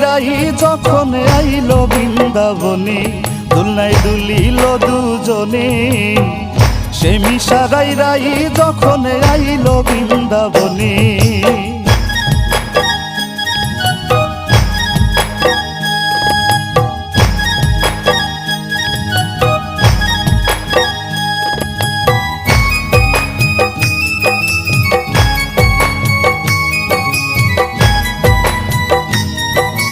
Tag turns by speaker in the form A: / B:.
A: রাই যখন আইলো বৃন্দাবনে, দুলনায় দুলিল দুজনে। সে ইশারায় রাই যখন আইলো বৃন্দাবনে।